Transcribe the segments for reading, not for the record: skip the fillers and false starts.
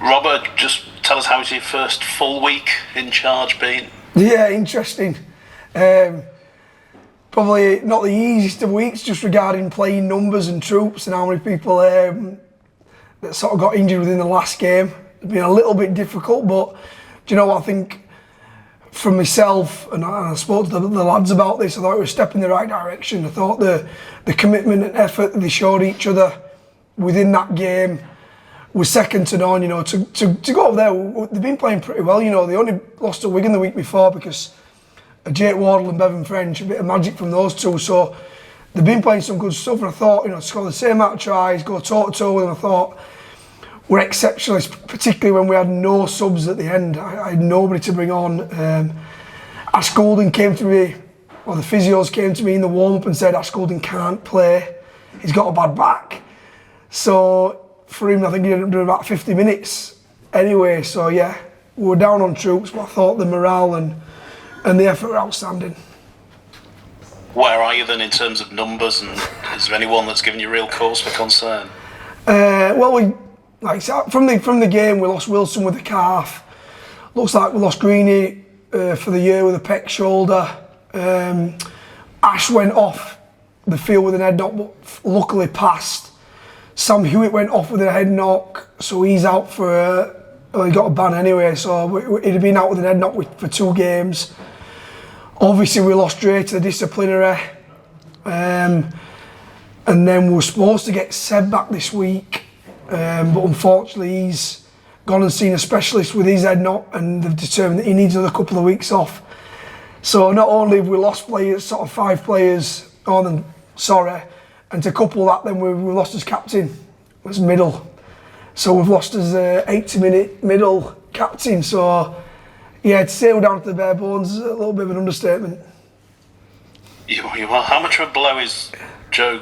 Robert, just tell us how's your first full week in charge been? Yeah, interesting. Probably not the easiest of weeks, just regarding playing numbers and troops and how many people that sort of got injured within the last game. It's been a little bit difficult, but do you know what I think? For myself, and I spoke to the lads about this, I thought it was a step in the right direction. I thought the commitment and effort that they showed each other within that game was second to none. You know, to go over there, they've been playing pretty well. You know, they only lost to Wigan the week before because of Jake Wardle and Bevan French, a bit of magic from those two. So they've been playing some good stuff, and I thought, you know, to score the same amount of tries, go toe to toe with them, I thought we're exceptional, particularly when we had no subs at the end. I had nobody to bring on. Ash Goulding came to me, or the physios came to me in the warm-up and said Ash Goulding can't play. He's got a bad back. So for him, I think he ended up doing about 50 minutes anyway. So yeah, we were down on troops, but I thought the morale and the effort were outstanding. Where are you then in terms of numbers, and is there anyone that's given you real cause for concern? Like from the game, we lost Wilson with a calf. Looks like we lost Greeny for the year with a pec shoulder. Ash went off the field with an head knock, but luckily passed. Sam Hewitt went off with a head knock, so he's out for. He got a ban anyway, so he'd have been out with an head knock for 2 games. Obviously, we lost Dre to the disciplinary, and then we were supposed to get Seb back this week. But unfortunately he's gone and seen a specialist with his head knock, and they've determined that he needs another couple of weeks off. So not only have we lost players, sort of 5 players, and to couple that, then we lost his captain, was middle. So we've lost his 80-minute middle captain. So yeah, to say we're down to the bare bones is a little bit of an understatement. You are. How much of a blow is Joe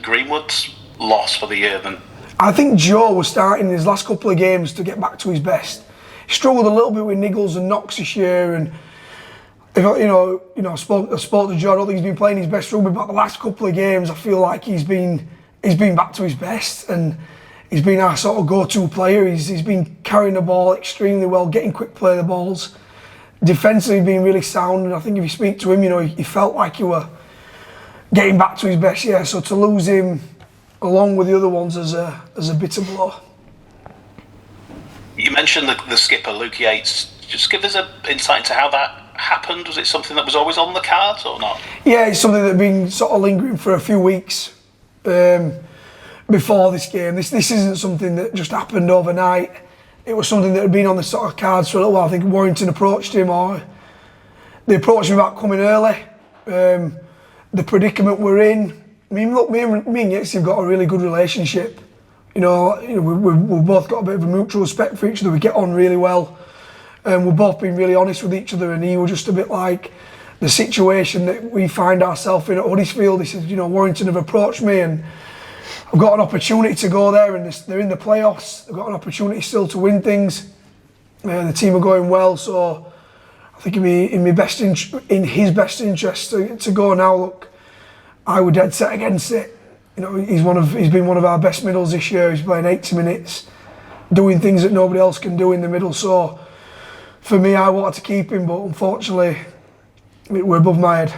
Greenwood's loss for the year then? I think Joe was starting his last couple of games to get back to his best. He struggled a little bit with niggles and knocks this year, and if I spoke to Joe. I don't think he's been playing his best rugby, but the last couple of games I feel like he's been back to his best, and he's been our sort of go-to player. He's been carrying the ball extremely well, getting quick play of the balls, defensively being really sound. And I think if you speak to him, you know, he felt like he were getting back to his best. Yeah, so to lose him along with the other ones as a bitter blow. You mentioned the skipper, Luke Yates. Just give us an insight into how that happened. Was it something that was always on the cards or not? Yeah, it's something that had been sort of lingering for a few weeks before this game. This isn't something that just happened overnight. It was something that had been on the sort of cards for a little while. I think Warrington approached him, or they approached him about coming early. The predicament we're in, I mean, look, me and Yates have got a really good relationship. You know, we've both got a bit of a mutual respect for each other. We get on really well, and we've both been really honest with each other. And he was just a bit like the situation that we find ourselves in at Huddersfield. He said, you know, Warrington have approached me, and I've got an opportunity to go there, and they're in the playoffs. They've got an opportunity still to win things. The team are going well, so I think in his best interest to go now. Look, I would dead set against it. You know, he's been one of our best middles this year. He's playing 80 minutes, doing things that nobody else can do in the middle. So for me, I wanted to keep him, but unfortunately, we're above my head.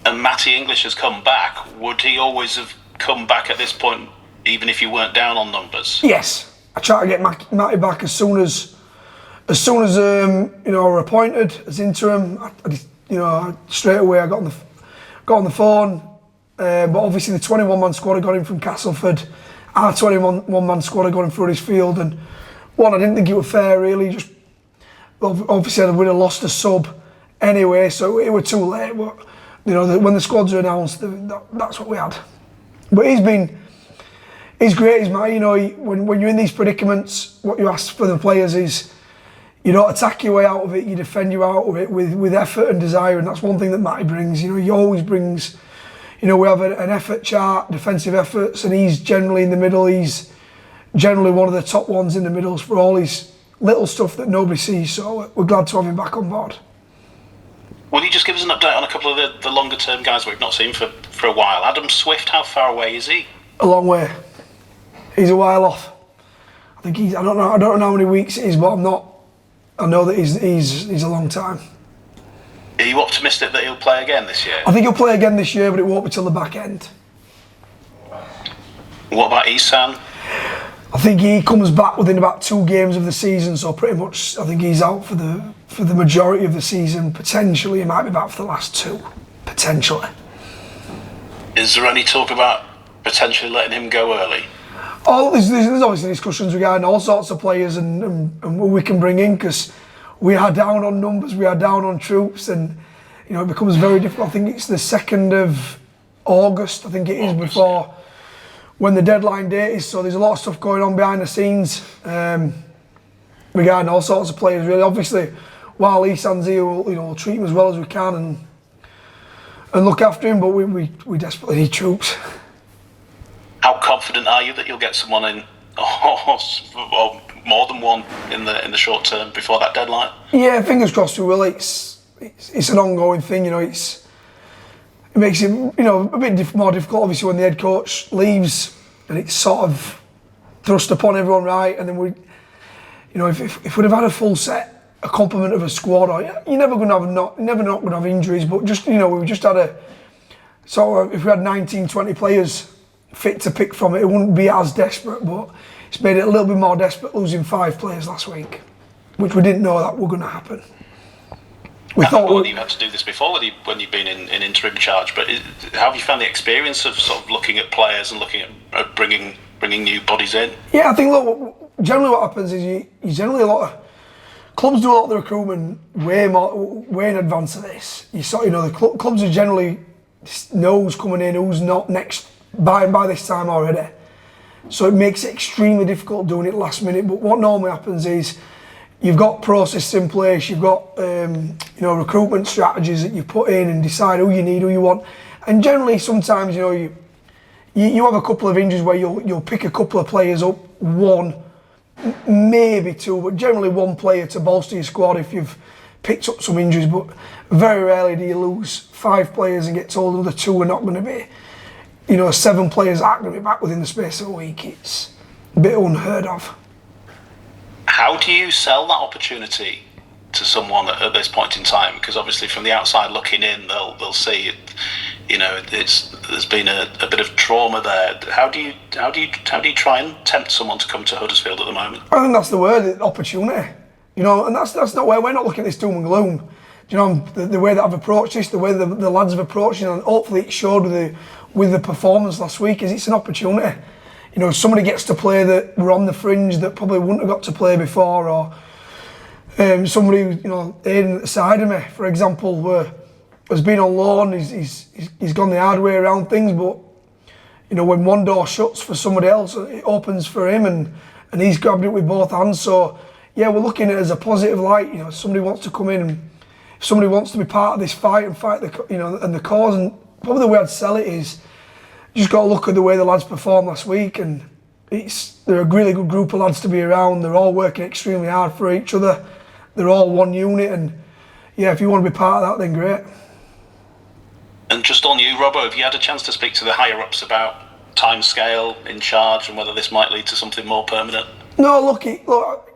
And Matty English has come back. Would he always have come back at this point, even if you weren't down on numbers? Yes, I tried to get Matty back as soon as we're appointed as interim. Straight away I got on the phone, but obviously the 21-man squad had got him from Castleford. Our 21-man squad had got him through Huddersfield, and I didn't think it was fair really. Just obviously I would have lost a sub anyway, so it was too late. But you know, when the squads are announced, that's what we had. But he's great. He's my, you know, when you're in these predicaments, what you ask for the players is, you don't attack your way out of it, you defend you out of it with effort and desire, and that's one thing that Matty brings. You know, he always brings, you know, we have an effort chart, defensive efforts, and he's generally in the middle. He's generally one of the top ones in the middles for all his little stuff that nobody sees, so we're glad to have him back on board. Will you just give us an update on a couple of the longer term guys we've not seen for a while? Adam Swift, how far away is he? A long way. He's a while off. I think I don't know how many weeks it is, but I know that he's a long time. Are you optimistic that he'll play again this year? I think he'll play again this year, but it won't be till the back end. What about Isan? I think he comes back within about 2 games of the season, so pretty much I think he's out for the majority of the season. Potentially he might be back for the last 2. Potentially. Is there any talk about potentially letting him go early? Oh, there's obviously discussions regarding all sorts of players and who we can bring in, because we are down on numbers, we are down on troops, and it becomes very difficult. I think it's the 2nd of August, I think it is, before when the deadline date is. So there's a lot of stuff going on behind the scenes regarding all sorts of players. Really, obviously, while Isan's here, we'll treat him as well as we can and look after him. But we desperately need troops. How confident are you that you'll get someone in, or more than one in the short term before that deadline? Yeah, fingers crossed we will. It's an ongoing thing, It makes it a bit more difficult, obviously, when the head coach leaves, and it's sort of thrust upon everyone, right? And then if we'd have had a full set, a complement of a squad, or you're never going to have injuries, but just we just had a sort of, if we had 19, 20 players fit to pick from, it wouldn't be as desperate, but it's made it a little bit more desperate losing 5 players last week, which we didn't know that were going to happen. We thought you had to do this before when you've been in interim charge, but how have you found the experience of sort of looking at players and looking at bringing new bodies in? Yeah, I think generally what happens is you generally a lot of clubs do a lot of the recruitment way in advance of this. The clubs are generally know who's coming in, who's not next by this time already. So it makes it extremely difficult doing it last minute. But what normally happens is you've got processes in place, you've got recruitment strategies that you put in and decide who you need, who you want. And generally sometimes you have a couple of injuries where you'll pick a couple of players up, 1, maybe 2, but generally 1 player to bolster your squad if you've picked up some injuries. But very rarely do you lose 5 players and get told another 2 are not going to be. 7 players aren't going to be back within the space of a week. It's a bit unheard of. How do you sell that opportunity to someone at this point in time? Because obviously, from the outside looking in, they'll see it. There's been a bit of trauma there. How do you try and tempt someone to come to Huddersfield at the moment? I think that's the word, opportunity. And that's not where we're not looking at this doom and gloom. The way that I've approached this, the way the lads have approached it, and hopefully it showed with the performance last week, is it's an opportunity. Somebody gets to play that were on the fringe that probably wouldn't have got to play before, or somebody, Aiden at the side of me, for example, has been on loan, he's gone the hard way around things, but when one door shuts for somebody else, it opens for him, and he's grabbed it with both hands. So yeah, we're looking at it as a positive light. Somebody wants to come in, and if somebody wants to be part of this fight and fight the cause, and probably the way I'd sell it is, you just got to look at the way the lads performed last week, and they're a really good group of lads to be around. They're all working extremely hard for each other. They're all one unit, and yeah, if you want to be part of that, then great. And just on you, Robbo, have you had a chance to speak to the higher ups about timescale in charge and whether this might lead to something more permanent? No, look,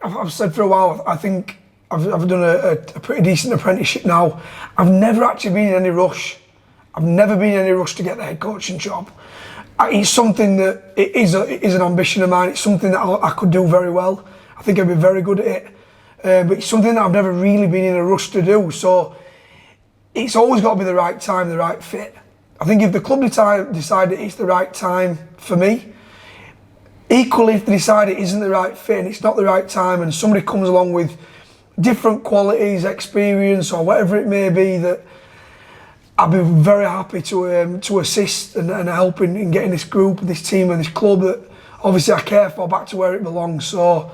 I've said for a while, I think I've done a pretty decent apprenticeship now. I've never actually been in any rush. I've never been in any rush to get the head coaching job. It's something that it is an ambition of mine. It's something that I could do very well. I think I'd be very good at it. But it's something that I've never really been in a rush to do. So it's always got to be the right time, the right fit. I think if the club decide that it's the right time for me, equally if they decide it isn't the right fit and it's not the right time, and somebody comes along with different qualities, experience, or whatever it may be, that I'd be very happy to assist and help in getting this group, this team, and this club that obviously I care for back to where it belongs. So,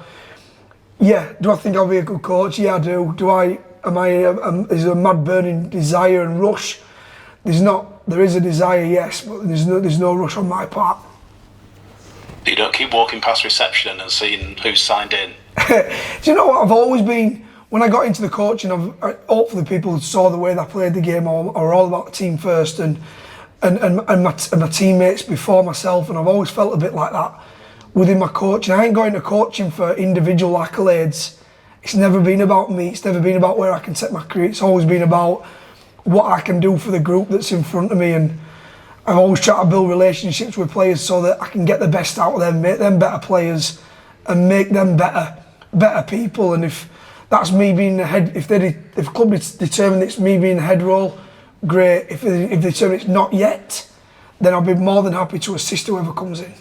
yeah, do I think I'll be a good coach? Yeah, I do. Is there a mad burning desire and rush? There is a desire, yes, but there's no rush on my part. You don't keep walking past reception and seeing who's signed in? Do you know what? I've always been, when I got into the coaching, hopefully people saw the way that I played the game, or all about the team first and my teammates before myself, and I've always felt a bit like that within my coaching. I ain't going to coaching for individual accolades. It's never been about me. It's never been about where I can take my career. It's always been about what I can do for the group that's in front of me. And I've always tried to build relationships with players so that I can get the best out of them, make them better players, and make them better people. And if that's me being the head, if the club is determined it's me being the head role, great. If they determine it's not yet, then I'll be more than happy to assist whoever comes in.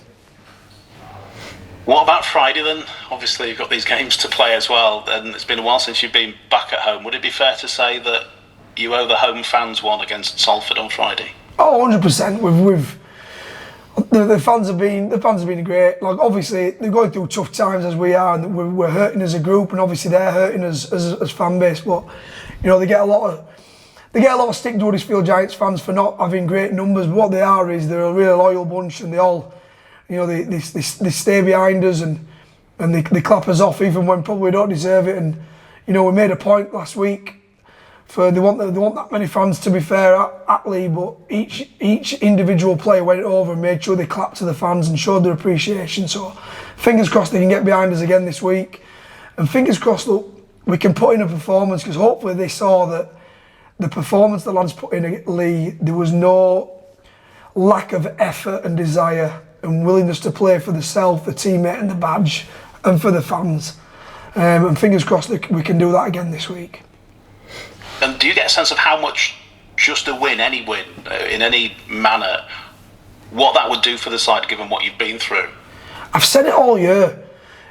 What about Friday then? Obviously you've got these games to play as well, and it's been a while since you've been back at home. Would it be fair to say that you owe the home fans one against Salford on Friday? Oh, 100%. The fans have been great. Like, obviously they're going through tough times as we are, and we're hurting as a group, and obviously they're hurting as fan base. But you know, they get a lot of stick to Huddersfield Giants fans for not having great numbers. But what they are is they're a really loyal bunch, and they all, you know, they stay behind us and they clap us off even when probably we don't deserve it. And you know, we made a point last week. They want that many fans, to be fair, at Lee, but each individual player went over and made sure they clapped to the fans and showed their appreciation. So fingers crossed they can get behind us again this week, and fingers crossed that we can put in a performance, because hopefully they saw that the performance the lads put in at Lee, there was no lack of effort and desire and willingness to play for the self, the teammate and the badge, and for the fans. And fingers crossed that we can do that again this week. And do you get a sense of how much just a win, any win, in any manner, what that would do for the side given what you've been through? I've said it all year.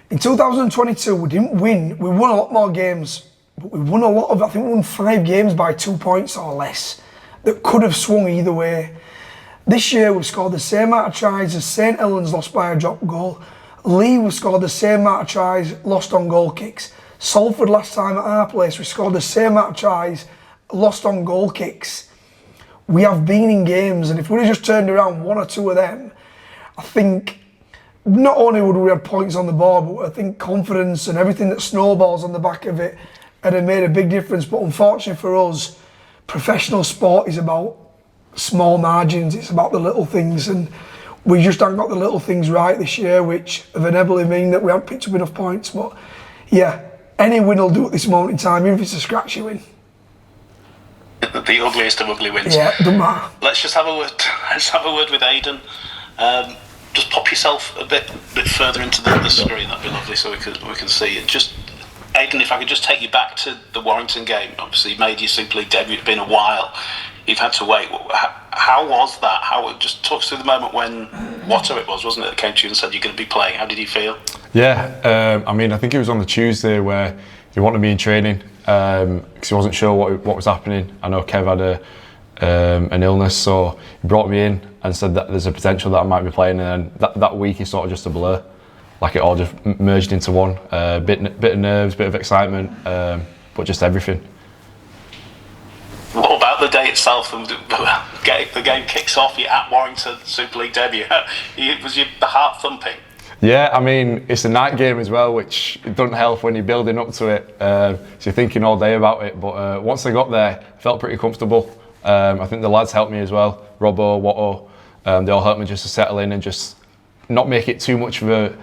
In 2022, we didn't win. We won a lot more games, but we won a lot of, I think we won 5 games by 2 points or less that could have swung either way. This year, we've scored the same amount of tries as St Helens lost by a drop goal. Lee, we scored the same amount of tries, lost on goal kicks. Salford last time at our place, we scored the same amount of tries, lost on goal kicks. We have been in games, and if we'd have just turned around 1 or 2 of them, I think not only would we have points on the board, but I think confidence and everything that snowballs on the back of it would have made a big difference. But unfortunately for us, professional sport is about small margins, it's about the little things, and we just haven't got the little things right this year, which have inevitably mean that we haven't picked up enough points. But yeah, any win will do at this moment in time, even if it's a scratchy win. The ugliest of ugly wins. Yeah, doesn't matter. Let's just have a word. Let's have a word with Aidan. Just pop yourself a bit further into the screen. That'd be lovely, so we can see it. Just Aidan, if I could just take you back to the Warrington game. Obviously, you made your Super League debut. It's been a while. You've had to wait. How was that? Just talk us through the moment when Watto it was, wasn't it, that came to you and said you're going to be playing. How did you feel? Yeah, I mean, I think it was on the Tuesday where he wanted me in training because he wasn't sure what was happening. I know Kev had an illness, so he brought me in and said that there's a potential that I might be playing. And then that week is sort of just a blur, like it all just merged into one. Bit of nerves, bit of excitement, but just everything. What about the day itself? The game kicks off. You're at Warrington Super League debut. Was the heart thumping? Yeah, I mean, it's a night game as well, which doesn't help when you're building up to it. So you're thinking all day about it. But once I got there, I felt pretty comfortable. I think the lads helped me as well. Robbo, Watto, they all helped me just to settle in and just not make it too much of a...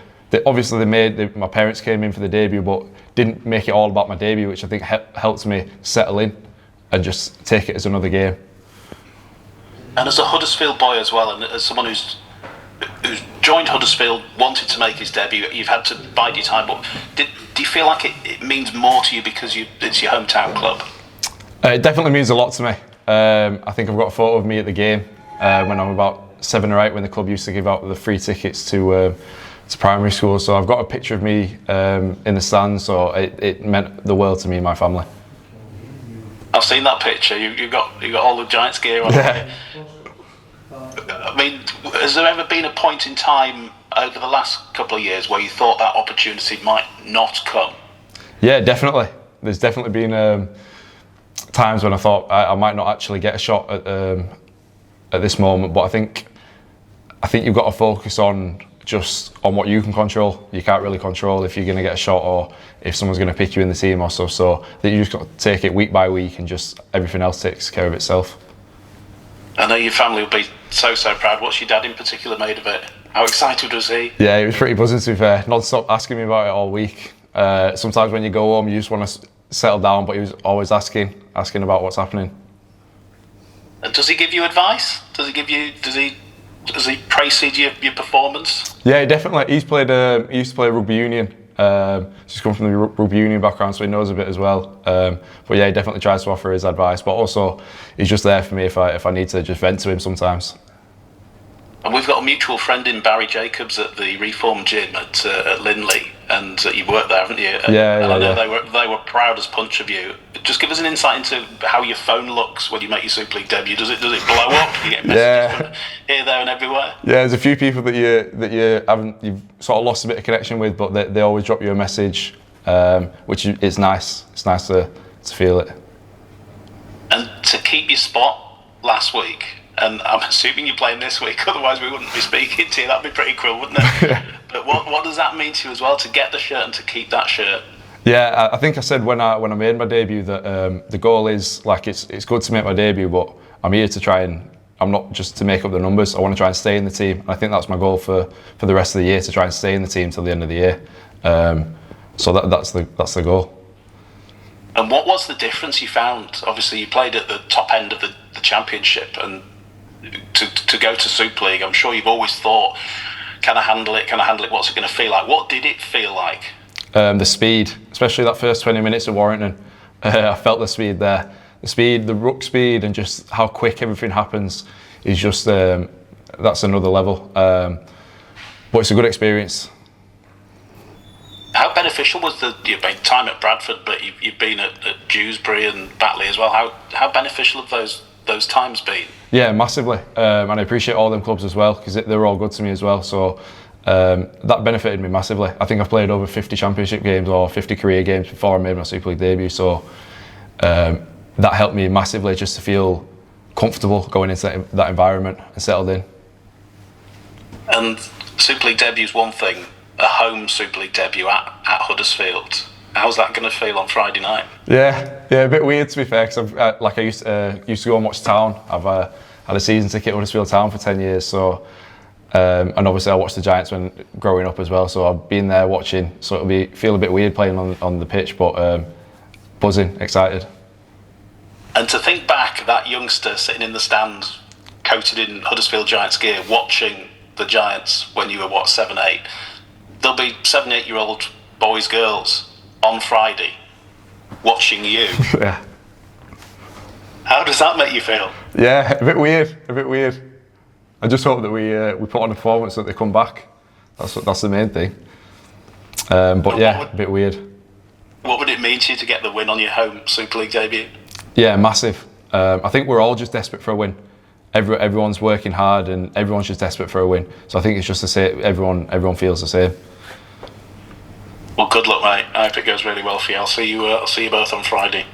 Obviously, my parents came in for the debut, but didn't make it all about my debut, which I think helped me settle in and just take it as another game. And as a Huddersfield boy as well, and as someone who's joined Huddersfield, wanted to make his debut, you've had to bide your time, but do you feel like it means more to you because it's your hometown club? It definitely means a lot to me. I think I've got a photo of me at the game when I'm about 7 or 8, when the club used to give out the free tickets to primary school. So I've got a picture of me in the stands, so it meant the world to me and my family. I've seen that picture. You've got all the Giants gear on. Yeah. I mean, has there ever been a point in time over the last couple of years where you thought that opportunity might not come? Yeah, definitely. There's definitely been times when I thought I might not actually get a shot at this moment. But I think you've got to focus on what you can control. You can't really control if you're going to get a shot or if someone's going to pick you in the team or stuff. So I think you just got to take it week by week, and just everything else takes care of itself. I know your family will be so proud. What's your dad in particular made of it? How excited was he? Yeah, he was pretty buzzing, to be fair. Non-stop asking me about it all week. Sometimes when you go home, you just want to settle down, but he was always asking about what's happening. And does he give you advice? Does he praise your performance? Yeah, definitely. He used to play rugby union. He's come from the rugby union background, so he knows a bit as well. But yeah, he definitely tries to offer his advice. But also, he's just there for me if I need to just vent to him sometimes. And we've got a mutual friend in Barry Jacobs at the Reform Gym at Linley, and you've worked there, haven't you? And I know they were proud as punch of you. Just give us an insight into how your phone looks when you make your Super League debut. Does it blow up? You get messages from here, there, and everywhere. Yeah, there's a few people that you've sort of lost a bit of connection with, but they always drop you a message, which is nice. It's nice to feel it. And to keep your spot last week. And I'm assuming you're playing this week, otherwise we wouldn't be speaking to you. That'd be pretty cruel, wouldn't it? But what does that mean to you as well, to get the shirt and to keep that shirt? Yeah, I think I said when I made my debut that the goal is, like, it's good to make my debut, but I'm here to try and, I'm not just to make up the numbers. I want to try and stay in the team. And I think that's my goal for the rest of the year, to try and stay in the team till the end of the year. So that's the goal. And what was the difference you found? Obviously, you played at the top end of the championship, and to go to Super League, I'm sure you've always thought, can I handle it? What's it going to feel like? What did it feel like? The speed, especially that first 20 minutes at Warrington. I felt the speed there. The speed, the ruck speed, and just how quick everything happens is just, that's another level. But it's a good experience. How beneficial was you've been time at Bradford, but you've been at Dewsbury and Batley as well. How beneficial have those times been? Yeah, massively. And I appreciate all them clubs as well, because they're all good to me as well. So that benefited me massively. I think I've played over 50 championship games or 50 career games before I made my Super League debut. So that helped me massively, just to feel comfortable going into that environment and settled in. And Super League debut is one thing. A home Super League debut at Huddersfield. How's that going to feel on Friday night? Yeah, a bit weird, to be fair, because I used to go and watch Town. I've had a season ticket at Huddersfield Town for 10 years, so and obviously I watched the Giants when growing up as well. So I've been there watching, so it'll feel a bit weird playing on the pitch, but buzzing, excited. And to think back, that youngster sitting in the stand, coated in Huddersfield Giants gear, watching the Giants when you were 7, 8. There'll be 7, 8-year-old boys, girls on Friday watching you. Yeah. How does that make you feel? Yeah, a bit weird. I just hope that we put on a performance that they come back. That's the main thing. But yeah, a bit weird. What would it mean to you to get the win on your home Super League debut? Yeah, massive. I think we're all just desperate for a win. Everyone's working hard and everyone's just desperate for a win. So I think it's just the same. Everyone feels the same. Well, good luck, mate. I hope it goes really well for you. I'll see you both on Friday.